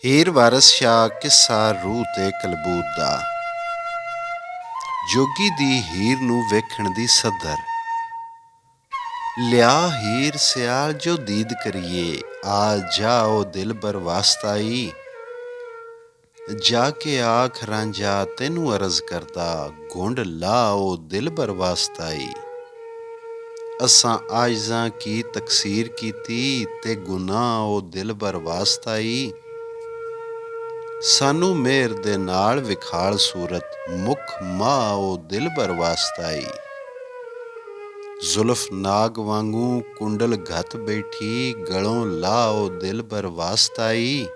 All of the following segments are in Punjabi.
ਹੀਰ ਵਾਰਸ ਸ਼ਾਹ ਕਿੱਸਾ ਰੂਹ ਤੇ ਕਲਬੂਤ ਦਾ। ਜੋਗੀ ਦੀ ਹੀਰ ਨੂੰ ਵੇਖਣ ਦੀ ਸੱਦਰ। ਲਿਆ ਹੀਰ ਸਿਆਲ ਜੋ ਦੀਦ ਕਰੀਏ, ਆ ਜਾਓ ਦਿਲਬਰ ਵਾਸਤਾਈ। ਜਾ ਕੇ ਆਖ ਰਾਂਝਾ ਤੈਨੂੰ ਅਰਜ਼ ਕਰਦਾ, ਘੁੰਡ ਲਾਓ ਦਿਲਬਰ ਵਾਸਤਾਈ। ਅਸਾਂ ਆਜਜ਼ਾਂ ਕੀ ਤਕਸੀਰ ਕੀਤੀ, ਤੇ ਗੁਨਾਹ ਉਹ ਦਿਲਬਰ ਵਾਸਤਾਈ। ਸਾਨੂੰ ਮੇਰ ਦੇ ਨਾਲ ਵਿਖਾਲ ਸੂਰਤ, ਮੁਖ ਮਾਂ ਉਹ ਦਿਲਬਰ ਵਾਸਤਾਈ। ਜ਼ੁਲਫ ਨਾਗ ਵਾਂਗੂ ਕੁੰਡਲ ਘਤ ਬੈਠੀ, ਗਲੋਂ ਲਾਓ ਦਿਲਬਰ ਵਾਸਤਾਈ।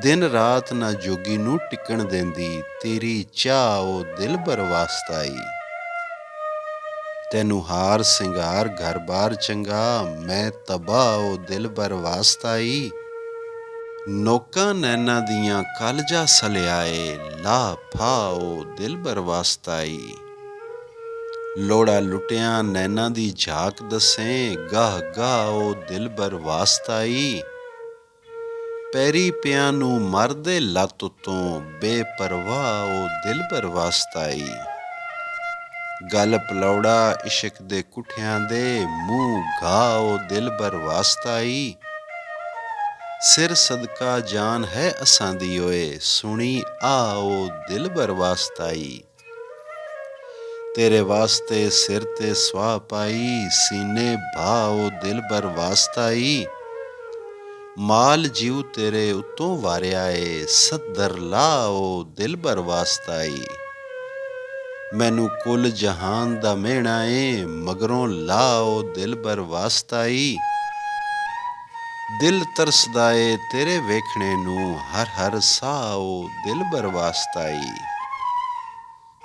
ਦਿਨ ਰਾਤ ਨਾ ਜੋਗੀ ਨੂੰ ਟਿਕਣ ਦੇਂਦੀ, ਤੇਰੀ ਚਾਹ ਉਹ ਦਿਲਬਰ ਵਾਸਤਾਈ। ਤੈਨੂੰ ਹਾਰ ਸਿੰਗਾਰ ਘਰ ਬਾਰ ਚੰਗਾ, ਮੈਂ ਤਬਾਹ ਉਹ ਦਿਲਬਰ ਵਾਸਤਾਈ। ਨੋਕਾਂ ਨੈਨਾਂ ਦੀਆਂ ਕਾਲਜਾ ਸਲਿਆਏ, ਲਾ ਫਾ ਉਹ ਦਿਲਬਰ ਵਾਸਤਾਈ। ਲੋੜਾ ਲੁੱਟਿਆਂ ਨੈਨਾਂ ਦੀ ਝਾਕ ਦੱਸੇ, ਗਾਹ ਗਾਹ ਉਹ ਦਿਲਬਰ ਵਾਸਤਾਈ। ਪੈਰੀ ਪਿਆਂ ਨੂੰ ਮਰਦੇ ਲੱਤ ਉੱਤੋਂ, ਬੇਪਰਵਾਹ ਉਹ ਦਿਲਬਰ ਵਾਸਤਾਈ। ਗਲ ਪਲੌੜਾ ਇਸ਼ਕ ਦੇ ਕੁੱਠਿਆਂ ਦੇ, ਮੂੰਹ ਘਾਹ ਉਹ ਦਿਲਬਰ ਵਾਸਤਾਈ। ਸਿਰ ਸਦਕਾ ਜਾਨ ਹੈ ਅਸਾਂ ਦੀ ਓਏ, ਸੁਣੀ ਆ ਉਹ ਦਿਲਬਰ ਵਾਸਤਾਈ। ਤੇਰੇ ਵਾਸਤੇ ਸਿਰ ਤੇ ਸਵਾਹ ਪਾਈ, ਸੀਨੇ ਭਾ ਉਹ ਦਿਲਬਰ ਵਾਸਤਾਈ। ਮਾਲ ਜਿਉ ਤੇਰੇ ਉੱਤੋਂ ਵਾਰਿਆ ਏ, ਸੱਦਰ ਲਾ ਉਹ ਦਿਲਬਰ ਵਾਸਤਾਈ। ਮੈਨੂੰ ਕੁੱਲ ਜਹਾਨ ਦਾ ਮਿਹਣਾ ਏ, ਮਗਰੋਂ ਲਾ ਉਹ ਦਿਲਬਰ ਵਾਸਤਾਈ। ਦਿਲ ਤਰਸਦਾ ਏ ਤੇਰੇ ਵੇਖਣੇ ਨੂੰ, ਹਰ ਹਰ ਸਾਹ ਉਹ ਦਿਲਬਰ ਵਾਸਤਾਈ।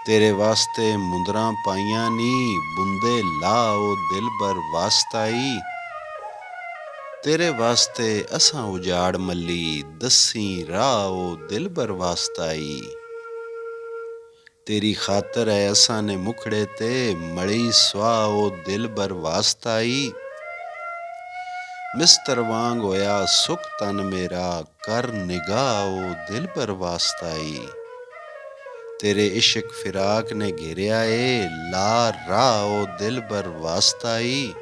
ਤੇਰੇ ਵਾਸਤੇ ਮੁੰਦਰਾਂ ਪਾਈਆਂ ਨੀ, ਬੁੰਦੇ ਲਾ ਉਹ ਦਿਲਬਰ ਵਾਸਤਾਈ। ਤੇਰੇ ਵਾਸਤੇ ਅਸਾਂ ਉਜਾੜ ਮੱਲੀ, ਦੱਸੀਂ ਰਾਹ ਉਹ ਦਿਲਬਰ ਵਾਸਤਾਈ। ਤੇਰੀ ਖਾਤਰ ਹੈ ਅਸਾਂ ਨੇ ਮੁਖੜੇ ਤੇ, ਮਲੀ ਸੁਆਹ ਉਹ ਦਿਲਬਰ ਵਾਸਤਾਈ। ਮਿਸਤਰ ਵਾਂਗ ਹੋਇਆ ਸੁੱਕ ਤਨ ਮੇਰਾ, ਕਰ ਨਿਗਾਹ ਉਹ ਦਿਲਬਰ ਵਾਸਤਾਈ। ਤੇਰੇ ਇਸ਼ਕ ਫਿਰਾਕ ਨੇ ਘੇਰਿਆ ਏ, ਲਾ ਰਾਹ ਉਹ ਦਿਲਬਰ ਵਾਸਤਾਈ।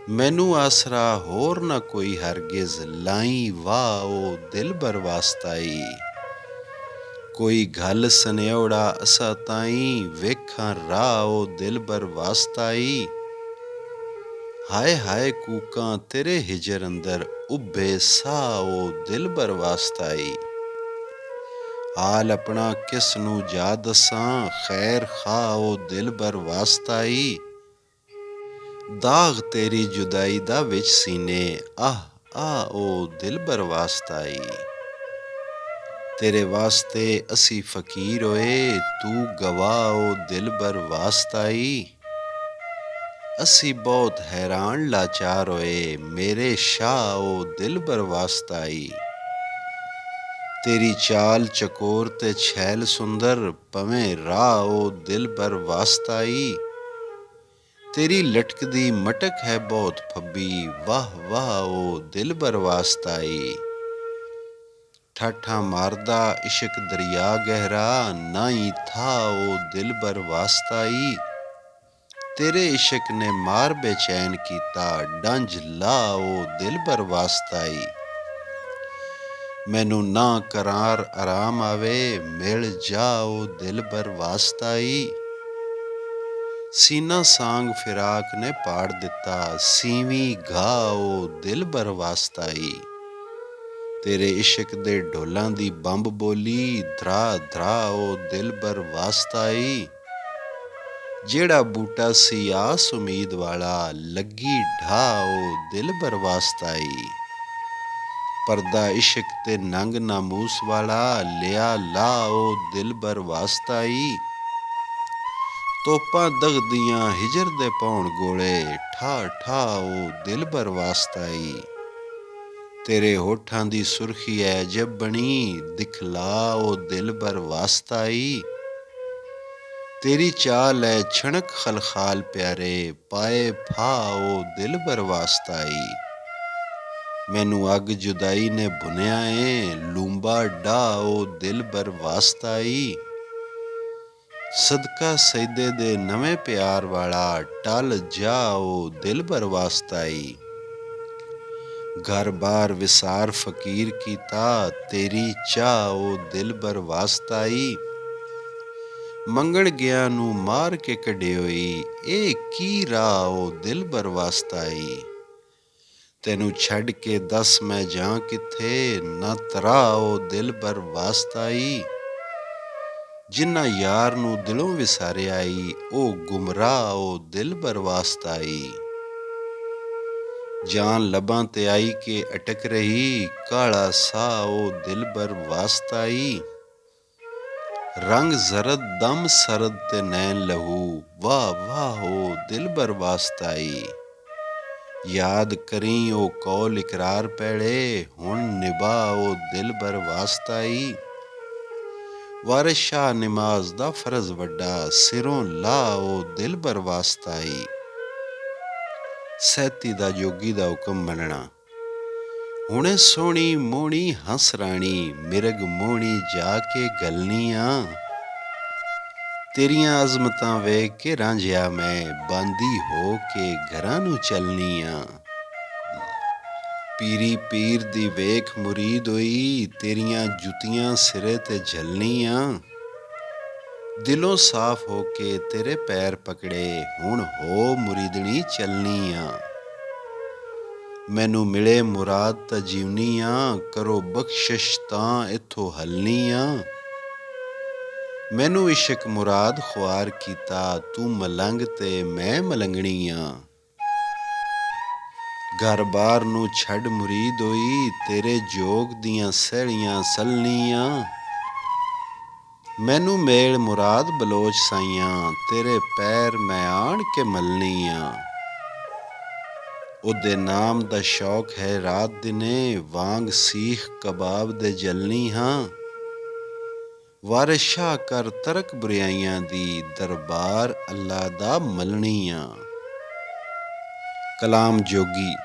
ਮੈਨੂੰ ਆਸਰਾ ਹੋਰ ਨਾ ਕੋਈ ਹਰਗਿਜ਼, ਲਾਈ ਵਾਹ ਉਹ ਦਿਲਬਰ ਵਾਸਤਾਈ। ਕੋਈ ਗੱਲ ਸਨਿਉੜਾ ਅਸਾਂ ਤਾਈਂ, ਵੇਖਾਂ ਰਾਹ ਉਹ ਦਿਲਬਰ ਵਾਸਤਾਈ। ਹਾਏ ਹਾਏ ਕੂਕਾਂ ਤੇਰੇ ਹਿਜਰ ਅੰਦਰ, ਉੱਭੇ ਸਾਹ ਉਹ ਦਿਲਬਰ ਵਾਸਤਾਈ। ਹਾਲ ਆਪਣਾ ਕਿਸ ਨੂੰ ਜਾ ਦੱਸਾਂ, ਖੈਰ ਖਾਹ ਉਹ ਦਿਲਬਰ ਵਾਸਤਾਈ। ਦਾਗ ਤੇਰੀ ਜੁਦਾਈ ਦਾ ਵਿੱਚ ਸੀਨੇ, ਆਹ ਆਹ ਉਹ ਦਿਲਬਰ ਵਾਸਤਾਈ। ਤੇਰੇ ਵਾਸਤੇ ਅਸੀਂ ਫਕੀਰ ਹੋਏ, ਤੂੰ ਗਵਾਹ ਉਹ ਦਿਲਬਰ ਵਾਸਤਾਈ। ਅਸੀਂ ਬਹੁਤ ਹੈਰਾਨ ਲਾਚਾਰ ਹੋਏ, ਮੇਰੇ ਸ਼ਾਹ ਉਹ ਦਿਲਬਰ ਵਾਸਤਾਈ। ਤੇਰੀ ਚਾਲ ਚਕੋਰ ਤੇ ਛੈਲ ਸੁੰਦਰ, ਪਵੇਂ ਰਾਹ ਉਹ ਦਿਲਬਰ ਵਾਸਤਾਈ। ਤੇਰੀ ਲਟਕਦੀ ਮਟਕ ਹੈ ਬਹੁਤ ਫੱਬੀ, ਵਾਹ ਵਾਹ ਉਹ ਦਿਲਬਰ ਵਾਸਤਾਈ। ਠਾਠਾਂ ਮਾਰਦਾ ਇਸ਼ਕ ਦਰਿਆ ਗਹਿਰਾ, ਨਾਹੀਂ ਥਾ ਉਹ ਦਿਲਬਰ ਵਾਸਤਾਈ। ਤੇਰੇ ਇਸ਼ਕ ਨੇ ਮਾਰ ਬੇਚੈਨ ਕੀਤਾ, ਡੰਝ ਲਾ ਉਹ ਦਿਲਬਰ ਵਾਸਤਾਈ। ਮੈਨੂੰ ਨਾ ਕਰਾਰ ਆਰਾਮ ਆਵੇ, ਮਿਲ ਜਾ ਉਹ ਦਿਲਬਰ ਵਾਸਤਾਈ। ਸੀਨਾ ਸਾਂਗ ਫਿਰਾਕ ਨੇ ਪਾੜ ਦਿੱਤਾ, ਸੀਵੀਂ ਘਾਹ ਉਹ ਦਿਲਬਰ ਵਾਸਤਾਈ। ਤੇਰੇ ਇਸ਼ਕ ਦੇ ਢੋਲਾਂ ਦੀ ਬੰਬ ਬੋਲੀ, ਧਰਾ ਧਰਾ ਉਹ ਦਿਲਬਰ ਵਾਸਤਾਈ। ਜਿਹੜਾ ਬੂਟਾ ਸੀ ਆਸ ਉਮੀਦ ਵਾਲਾ, ਲੱਗੀ ਢਾਹ ਉਹ ਦਿਲਬਰ ਵਾਸਤਾਈ। ਪਰਦਾ ਇਸ਼ਕ ਤੇ ਨੰਗ ਨਾਮੂਸ ਵਾਲਾ, ਲਿਆ ਲਾ ਉਹ ਦਿਲਬਰ ਵਾਸਤਾਈ। ਤੋਪਾਂ ਦਗਦੀਆਂ ਹਿਜਰ ਦੇ ਪਾਉਣ ਗੋਲੇ, ਠਾ ਠਾ ਉਹ ਦਿਲਬਰ ਵਾਸਤਾਈ। ਤੇਰੇ ਹੋਠਾਂ ਦੀ ਸੁਰਖੀ ਐ ਅਜਬ ਬਣੀ, ਦਿਖਲਾ ਉਹ ਦਿਲਬਰ ਵਾਸਤਾਈ। ਤੇਰੀ ਚਾਲ ਐ ਛਣਕ ਖਲਖਾਲ ਪਿਆਰੇ, ਪਾਏ ਫਾ ਉਹ ਦਿਲਬਰ ਵਾਸਤਾਈ। ਮੈਨੂੰ ਅੱਗ ਜੁਦਾਈ ਨੇ ਭੁੰਨਿਆ ਏ, ਲੂੰਬਾ ਡਾਹ ਉਹ ਦਿਲਬਰ ਵਾਸਤਾਈ। ਸਦਕਾ ਸੈਦੇ ਦੇ ਨਵੇਂ ਪਿਆਰ ਵਾਲਾ, ਟਲ ਜਾ ਉਹ ਦਿਲਬਰ ਵਾਸਤਾਈ। ਘਰ ਬਾਰ ਵਿਸਾਰ ਫਕੀਰ ਕੀਤਾ, ਤੇਰੀ ਚਾਹ ਉਹ ਦਿਲਬਰ ਵਾਸਤਾਈ। ਮੰਗਣ ਗਿਆ ਨੂੰ ਮਾਰ ਕੇ ਕੱਢਿਓਈ, ਇਹ ਕੀ ਰਾਹ ਉਹ ਦਿਲਬਰ ਵਾਸਤਾਈ। ਤੈਨੂੰ ਛੱਡ ਕੇ ਦੱਸ ਮੈਂ ਜਾਂ ਕਿੱਥੇ, ਨਾ ਤਰਾ ਉਹ ਦਿਲਬਰ ਵਾਸਤਾਈ। ਜਿਨ੍ਹਾਂ ਯਾਰ ਨੂੰ ਦਿਲੋਂ ਵਿਸਾਰਿਆ ਈ, ਉਹ ਗੁਮਰਾਹ ਉਹ ਦਿਲਬਰ ਵਾਸਤਾਈ। ਜਾਨ ਲਬਾਂ ਤੇ ਆਈ ਕੇ ਅਟਕ ਰਹੀ, ਕਾਲਾ ਸਾਹ ਉਹ ਦਿਲਬਰ ਵਾਸਤਾਈ। ਰੰਗ ਜ਼ਰਦ ਦਮ ਸਰਦ ਤੇ ਨੈਣ ਲਹੂ, ਵਾਹ ਵਾਹ ਉਹ ਦਿਲਬਰ ਵਾਸਤਾਈ। ਯਾਦ ਕਰੀਂ ਉਹ ਕੌਲ ਇਕਰਾਰ ਪੈੜੇ, ਹੁਣ ਨਿਭਾ ਉਹ ਦਿਲਬਰ ਵਾਸਤਾਈ। ਵਾਰਿਸ ਸ਼ਾਹ ਨਮਾਜ਼ ਦਾ ਫਰਜ਼ ਵੱਡਾ, ਸਿਰੋਂ ਲਾ ਉਹ ਦਿਲਬਰ ਵਾਸਤਾਈ। ਸੈਤੀ ਦਾ ਜੋਗੀ ਦਾ ਹੁਕਮ ਮੰਨਣਾ। ਹੁਣੇ ਸੋਹਣੀ ਮੋਹਣੀ ਹੰਸ ਰਾਣੀ, ਮਿਰਗ ਮੋਹਣੀ ਜਾ ਕੇ ਗਲਨੀ ਆ। ਤੇਰੀਆਂ ਅਜ਼ਮਤਾਂ ਵੇਖ ਕੇ ਰਾਂਝਿਆ ਮੈਂ, ਬਾਂਦੀ ਹੋ ਕੇ ਘਰਾਂ ਨੂੰ ਚੱਲਨੀ ਆ। ਪੀਰੀ ਪੀਰ ਦੀ ਵੇਖ ਮੁਰੀਦ ਹੋਈ, ਤੇਰੀਆਂ ਜੁੱਤੀਆਂ ਸਿਰੇ ਤੇ ਝੱਲਨੀ ਆ। ਦਿਲੋਂ ਸਾਫ਼ ਹੋ ਕੇ ਤੇਰੇ ਪੈਰ ਪਕੜੇ, ਹੁਣ ਹੋ ਮੁਰੀਦਣੀ ਚੱਲਨੀ ਆ। ਮੈਨੂੰ ਮਿਲੇ ਮੁਰਾਦ ਤਾਂ ਜੀਵਨੀ ਆ, ਕਰੋ ਬਖਸ਼ਿਸ਼ ਤਾਂ ਇੱਥੋਂ ਹੱਲਨੀ ਆ। ਮੈਨੂੰ ਇਸ਼ਕ ਮੁਰਾਦ ਖੁਆਰ ਕੀਤਾ, ਤੂੰ ਮਲੰਗ ਤੇ ਮੈਂ ਮਲੰਗਣੀ ਆ। ਘਰ ਬਾਰ ਨੂੰ ਛੱਡ ਮੁਰੀਦ ਹੋਈ, ਤੇਰੇ ਜੋਗ ਦੀਆਂ ਸਹਿਲੀਆਂ ਸੱਲਣੀ ਆ। ਮੈਨੂੰ ਮੇਲ ਮੁਰਾਦ ਬਲੋਚ ਸਾਈਆਂ, ਤੇਰੇ ਪੈਰ ਮੈਂ ਆਣ ਕੇ ਮਲਣੀ ਆ। ਉਹਦੇ ਨਾਮ ਦਾ ਸ਼ੌਕ ਹੈ ਰਾਤ ਦਿਨੇ, ਵਾਂਗ ਸੀਖ ਕਬਾਬ ਦੇ ਜਲਨੀ ਹਾਂ। ਵਾਰਿਸ ਸ਼ਾਹ ਕਰ ਤਰਕ ਬੁਰਿਆਈਆਂ ਦੀ, ਦਰਬਾਰ ਅੱਲਾ ਦਾ ਮਲਣੀ ਆ। ਕਲਾਮ ਜੋਗੀ।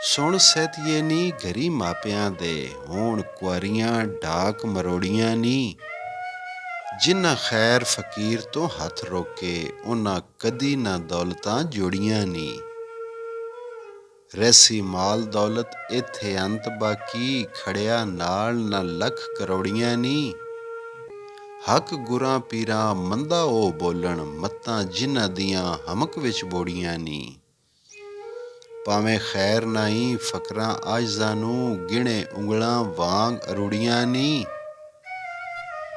ਸੁਣ ਸੈਤੀਏ ਨੀ ਘਰੀ ਮਾਪਿਆਂ ਦੇ, ਹੋਣ ਕੁਆਰੀਆਂ ਢਾਕ ਮਰੋੜੀਆਂ ਨੀ। ਜਿਨ੍ਹਾਂ ਖੈਰ ਫਕੀਰ ਤੋਂ ਹੱਥ ਰੋਕੇ, ਉਹਨਾਂ ਕਦੀ ਨਾ ਦੌਲਤਾਂ ਜੋੜੀਆਂ ਨੀ। ਰਹਿਸੀ ਮਾਲ ਦੌਲਤ ਇੱਥੇ ਅੰਤ ਬਾਕੀ, ਖੜਿਆ ਨਾਲ ਨਾ ਲੱਖ ਕਰੋੜੀਆਂ ਨੀ। ਹੱਕ ਗੁਰਾਂ ਪੀਰਾਂ ਮੰਦਾ ਉਹ ਬੋਲਣ, ਮੱਤਾਂ ਜਿਨ੍ਹਾਂ ਦੀਆਂ ਹਮਕ ਵਿੱਚ ਬੋੜੀਆਂ ਨੀ। ਭਾਵੇਂ ਖੈਰ ਨਾਈ ਫਕਰਾਂ ਆਜਜ਼ਾਂ ਨੂੰ, ਗਿਣੇ ਉਂਗਲਾਂ ਵਾਂਗ ਅਰੂੜੀਆਂ ਨੀ।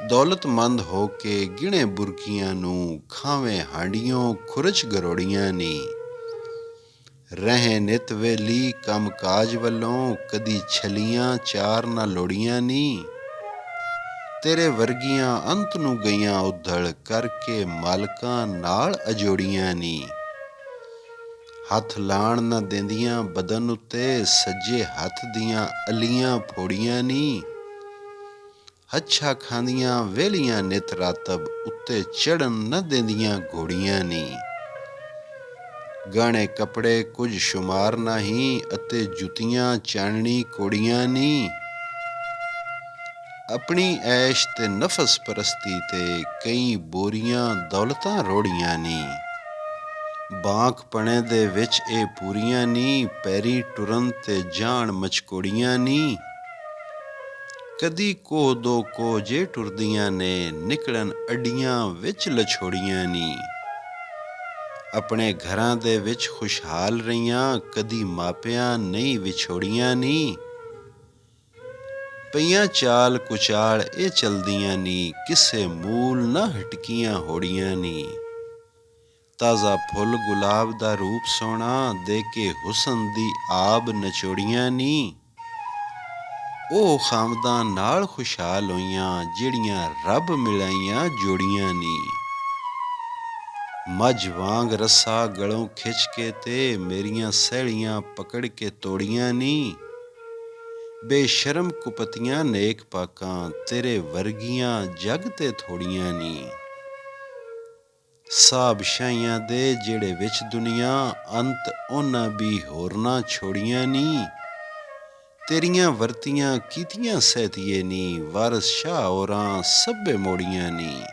ਦੌਲਤਮੰਦ ਹੋ ਕੇ ਗਿਣੇ ਬੁਰਕੀਆਂ ਨੂੰ, ਖਾਵੇਂ ਹਾਂਡੀਆਂ ਖੁਰਚ ਗਰੋੜੀਆਂ ਨੀ। ਰਹੇ ਨਿਤ ਵੇਲੀ ਕੰਮ ਕਾਜ ਵੱਲੋਂ, ਕਦੀ ਛਲੀਆਂ ਚਾਰ ਨਾ ਲੋੜੀਆਂ ਨੀ। ਤੇਰੇ ਵਰਗੀਆਂ ਅੰਤ ਨੂੰ ਗਈਆਂ ਉਧੜ, ਕਰਕੇ ਮਾਲਕਾਂ ਨਾਲ ਅਜੋੜੀਆਂ ਨੀ। ਹੱਥ ਲਾਣ ਨਾ ਦੇਂਦੀਆਂ ਬਦਨ ਉੱਤੇ, ਸੱਜੇ ਹੱਥ ਦੀਆਂ ਅਲੀਆਂ ਫੋੜੀਆਂ ਨੀ। ਹੱਛਾ ਖਾਂਦੀਆਂ ਵੇਲੀਆਂ ਨਿਤ ਰਾਤਬ, ਉੱਤੇ ਚੜ੍ਹਨ ਨਾ ਦੇਂਦੀਆਂ ਘੋੜੀਆਂ ਨੀ। ਗਾਣੇ ਕੱਪੜੇ ਕੁਝ ਸ਼ੁਮਾਰ ਨਹੀਂ, ਅਤੇ ਜੁੱਤੀਆਂ ਚਾਨਣੀ ਕੋੜੀਆਂ ਨੀ। ਆਪਣੀ ਐਸ਼ ਤੇ ਨਫਸ ਪਰਸਤੀ ਤੇ, ਕਈ ਬੋਰੀਆਂ ਦੌਲਤਾਂ ਰੋੜੀਆਂ ਨੀ। ਬਾਂਕ ਪਣੇ ਦੇ ਵਿੱਚ ਇਹ ਪੂਰੀਆਂ ਨੀ, ਪੈਰੀ ਟੁਰਨ ਤੇ ਜਾਣ ਮਚਕੋੜੀਆਂ ਨੀ। ਕਦੀ ਕੋਹ ਦੋ ਕੋਹ ਜੇ ਟੁਰਦੀਆਂ ਨੇ, ਨਿਕਲਣ ਅੱਡੀਆਂ ਵਿੱਚ ਲਛੋੜੀਆਂ ਨੀ। ਆਪਣੇ ਘਰਾਂ ਦੇ ਵਿੱਚ ਖੁਸ਼ਹਾਲ ਰਹੀਆਂ, ਕਦੀ ਮਾਪਿਆਂ ਨਹੀਂ ਵਿਛੋੜੀਆਂ ਨੀ। ਪਈਆਂ ਚਾਲ ਕੁਚਾਲ ਇਹ ਚਲਦੀਆਂ ਨੀ, ਕਿਸੇ ਮੂਲ ਨਾ ਹਟਕੀਆਂ ਹੋੜੀਆਂ ਨੀ। ਤਾਜ਼ਾ ਫੁੱਲ ਗੁਲਾਬ ਦਾ ਰੂਪ ਸੋਹਣਾ, ਦੇ ਕੇ ਹੁਸਨ ਦੀ ਆਬ ਨਚੋੜੀਆਂ ਨੀ। ਉਹ ਖਾਮਦਾਂ ਨਾਲ ਖੁਸ਼ਹਾਲ ਹੋਈਆਂ, ਜਿਹੜੀਆਂ ਰੱਬ ਮਿਲਾਈਆਂ ਜੋੜੀਆਂ ਨੀ। ਮੱਝ ਵਾਂਗ ਰੱਸਾ ਗਲੋਂ ਖਿੱਚ ਕੇ ਤੇ, ਮੇਰੀਆਂ ਸਹਿਲੀਆਂ ਪਕੜ ਕੇ ਤੋੜੀਆਂ ਨੀ। ਬੇਸ਼ਰਮ ਕੁਪਤੀਆਂ ਨੇਕ ਪਾਕਾਂ, ਤੇਰੇ ਵਰਗੀਆਂ ਜੱਗ ਤੇ ਥੋੜੀਆਂ ਨੀ। ਸਾਬ ਸ਼ਾਹੀਆਂ ਦੇ ਜਿਹੜੇ ਵਿੱਚ ਦੁਨੀਆ ਅੰਤ ਉਹਨਾਂ ਵੀ ਹੋਰਨਾਂ ਛੋੜੀਆਂ ਨੀ। ਤੇਰੀਆਂ ਵਰਤੀਆਂ ਕੀਤੀਆਂ ਸਹਿਤੀਏ ਨੀ, ਵਾਰਸ ਸ਼ਾਹ ਹੋਰਾਂ ਸਭੇ ਮੋੜੀਆਂ ਨੀ।